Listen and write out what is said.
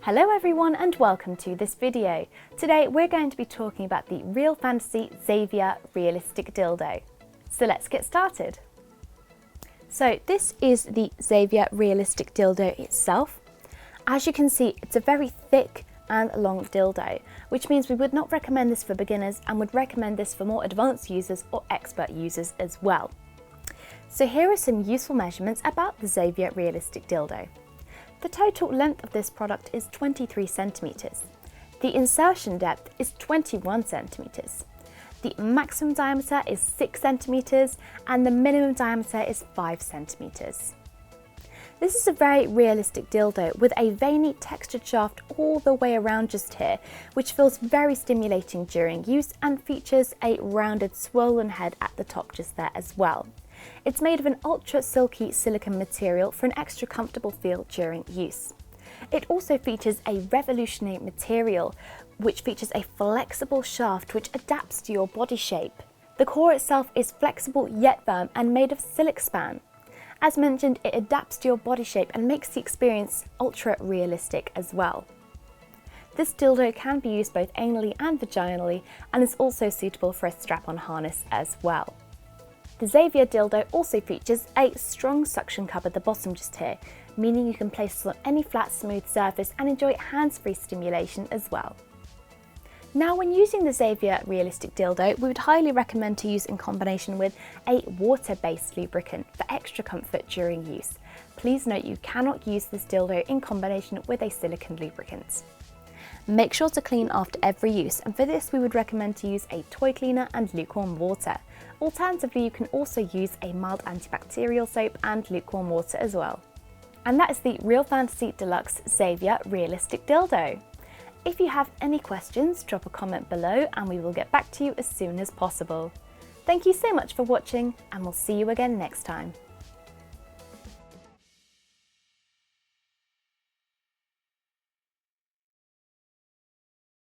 Hello everyone and welcome to this video. Today we're going to be talking about the Real Fantasy Xavier Realistic Dildo. So let's get started. So this is the Xavier Realistic Dildo itself. As you can see, it's a very thick and long dildo, which means we would not recommend this for beginners and would recommend this for more advanced users or expert users as well. So here are some useful measurements about the Xavier Realistic Dildo. The total length of this product is 23 centimeters. The insertion depth is 21 centimeters. The maximum diameter is 6 centimeters and the minimum diameter is 5 centimeters. This is a very realistic dildo with a veiny textured shaft all the way around just here, which feels very stimulating during use and features a rounded swollen head at the top just there as well. It's made of an ultra silky silicone material for an extra comfortable feel during use. It also features a revolutionary material which features a flexible shaft which adapts to your body shape. The core itself is flexible yet firm and made of Silicon. As mentioned, it adapts to your body shape and makes the experience ultra realistic as well. This dildo can be used both anally and vaginally and is also suitable for a strap-on harness as well. The Xavier dildo also features a strong suction cup at the bottom just here, meaning you can place it on any flat smooth surface and enjoy hands-free stimulation as well. Now when using the Xavier Realistic Dildo, we would highly recommend to use in combination with a water-based lubricant for extra comfort during use. Please note you cannot use this dildo in combination with a silicone lubricant. Make sure to clean after every use, and for this we would recommend to use a toy cleaner and lukewarm water. Alternatively, you can also use a mild antibacterial soap and lukewarm water as well. And that is the Real Fantasy Deluxe Xavier Realistic Dildo. If you have any questions, drop a comment below and we will get back to you as soon as possible. Thank you so much for watching and we'll see you again next time.